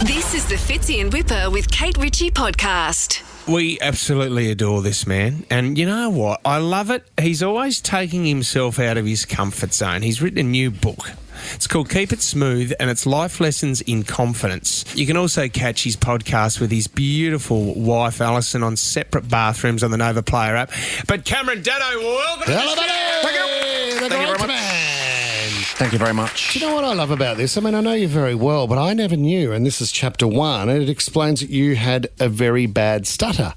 This is the Fitzy and Whipper with Kate Ritchie podcast. We absolutely adore this man. And you know what? I love it. He's always taking himself out of his comfort zone. He's written a new book. It's called Keep It Smooth, and it's Life Lessons in Confidence. You can also catch his podcast with his beautiful wife, Alison, on separate bathrooms on the Nova Player app. But Cameron Daddo, welcome to the show. Thank you very much. Thank you very much. Do you know what I love about this? I mean, I know you very well, but I never knew, and this is chapter 1, and it explains that you had a very bad stutter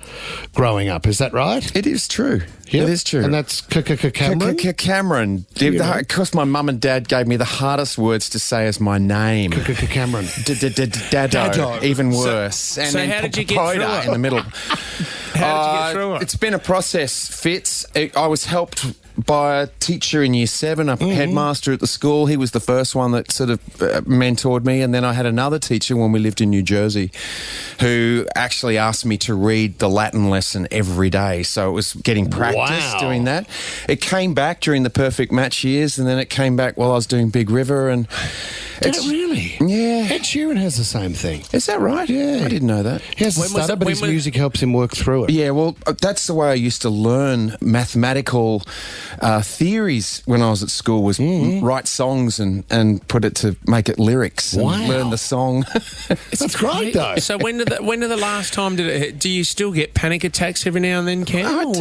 growing up. Is that right? It is true. Yep. It is true. And that's Cameron? Cameron. Because my mum and dad gave me the hardest words to say as my name. Cameron. Daddo. Even worse. So how did you get through it? In the middle. How did you get through it? It's been a process, Fitz. I was helped by a teacher in Year 7, a headmaster at the school. He was the first one that sort of mentored me. And then I had another teacher when we lived in New Jersey who actually asked me to read the Latin lesson every day. So it was getting practice doing that. It came back during the perfect match years, and then it came back while I was doing Big River. And Did it really? Yeah. Ed Sheeran has the same thing. Is that right? Yeah. I didn't know that. He has a stutter, but his music helps him work through it. Yeah, well, that's the way I used to learn mathematical theories when I was at school, was write songs and put it to make it lyrics and learn the song. That's great, though. So when did the last time did it hit? Do you still get panic attacks every now and then, Cam?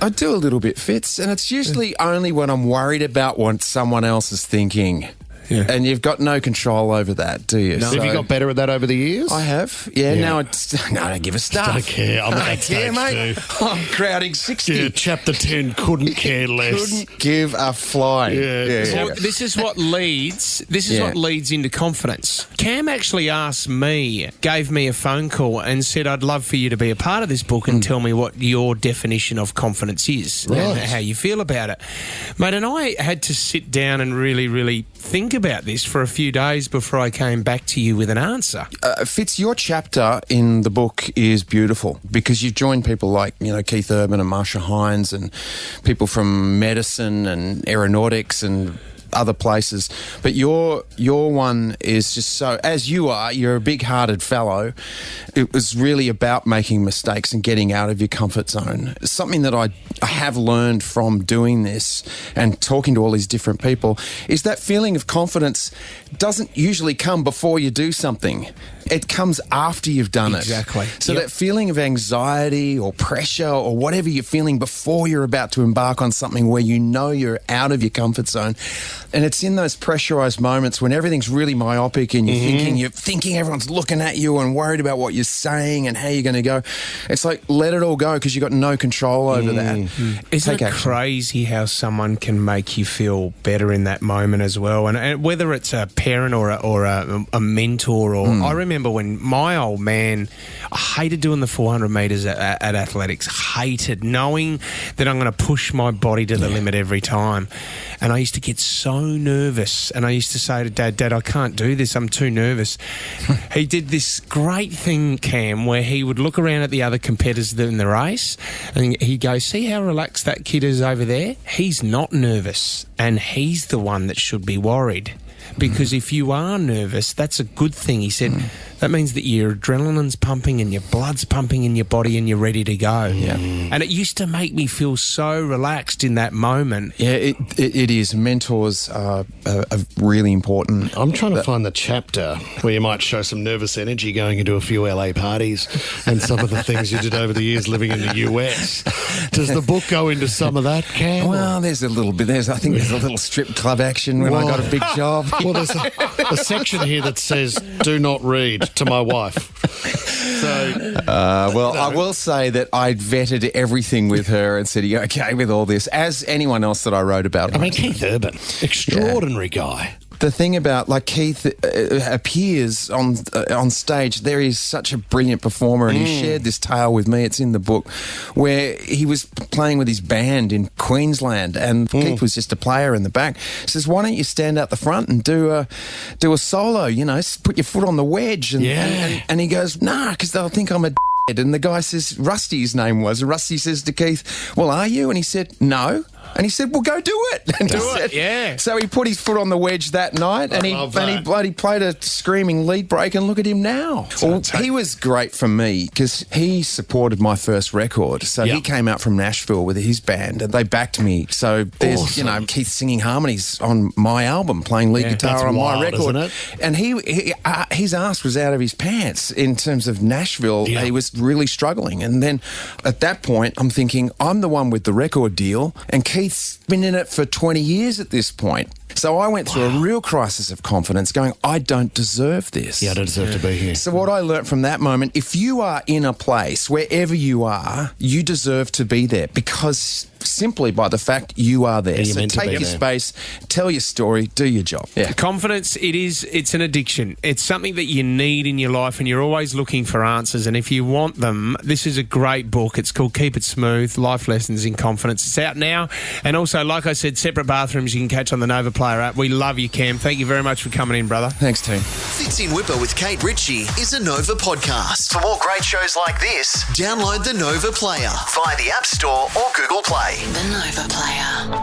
I do a little bit, Fitz, and it's usually only when I'm worried about what someone else is thinking. Yeah. And you've got no control over that, do you? No. Have you got better at that over the years? I have. Yeah. Now I don't give a stuff. Don't care. I'm at that stage mate. too. I'm crowding 60. Yeah, chapter 10, couldn't care less. Couldn't give a flying. Well, this is what leads. What leads into confidence. Cam actually asked me, gave me a phone call, and said, "I'd love for you to be a part of this book and tell me what your definition of confidence is and how you feel about it, mate." And I had to sit down and really, really think about this for a few days before I came back to you with an answer. Fitz, your chapter in the book is beautiful because you've joined people like, Keith Urban and Marsha Hines and people from medicine and aeronautics and other places, but your one is just so, as you're a big-hearted fellow. It was really about making mistakes and getting out of your comfort zone. Something that I have learned from doing this and talking to all these different people is that feeling of confidence doesn't usually come before you do something. It comes after you've done it. Exactly. So that feeling of anxiety or pressure or whatever you're feeling before you're about to embark on something where you're out of your comfort zone. And it's in those pressurized moments when everything's really myopic and you're thinking everyone's looking at you and worried about what you're saying and how you're going to go. It's like, let it all go because you've got no control over that. Isn't it crazy how someone can make you feel better in that moment as well? And whether it's a parent or a mentor or... I remember when my old man, I hated doing the 400 metres at athletics, hated knowing that I'm going to push my body to the limit every time. And I used to get so nervous. And I used to say to Dad, I can't do this. I'm too nervous. He did this great thing, Cam, where he would look around at the other competitors in the race and he'd go, see how relaxed that kid is over there? He's not nervous. And he's the one that should be worried. Because if you are nervous, that's a good thing. He said, that means that your adrenaline's pumping and your blood's pumping in your body and you're ready to go. Yeah. And it used to make me feel so relaxed in that moment. Yeah, it is. Mentors are really important. I'm trying to find the chapter where you might show some nervous energy going into a few LA parties and some of the things you did over the years living in the US. Does the book go into some of that, Cam? Well, there's a little bit. I think there's a little strip club action when I got a big job. Well, there's a section here that says, do not read to my wife. So, I will say that I vetted everything with her and said, are you okay with all this? As anyone else that I wrote about. I mean, Keith Urban, extraordinary guy. The thing about, Keith appears on stage, there is such a brilliant performer, and he shared this tale with me. It's in the book, where he was playing with his band in Queensland, and Keith was just a player in the back. He says, "Why don't you stand out the front and do a solo? Put your foot on the wedge." And he goes, "Nah, because they'll think I'm a d-." And the guy says, Rusty's name was. Rusty says to Keith, "Well, are you?" And he said, "No." And he said, well, go do it. And he Do it, said- yeah. So he put his foot on the wedge that night and he love that. bloody played a screaming lead break, and look at him now. Well, he was great for me because he supported my first record. So he came out from Nashville with his band and they backed me. So there's, you know, Keith singing harmonies on my album, playing lead guitar That's on wild, my record. isn't it? And his ass was out of his pants in terms of Nashville. Yeah. He was really struggling. And then at that point, I'm thinking, I'm the one with the record deal, and Keith's been in it for 20 years at this point. So I went through a real crisis of confidence going, I don't deserve this. Yeah, I don't deserve to be here. So what I learnt from that moment, if you are in a place, wherever you are, you deserve to be there because simply by the fact you are there. you're So meant to take be your there. space, tell your story, do your job. Yeah. Confidence, it's an addiction. It's something that you need in your life and you're always looking for answers. And if you want them, this is a great book. It's called Keep It Smooth, Life Lessons in Confidence. It's out now. And also, like I said, separate bathrooms you can catch on the Nova Player app. We love you, Cam. Thank you very much for coming in, brother. Thanks, team. Fitz in Whipper with Kate Ritchie is a Nova podcast. For more great shows like this, download the Nova Player via the App Store or Google Play. The Nova Player.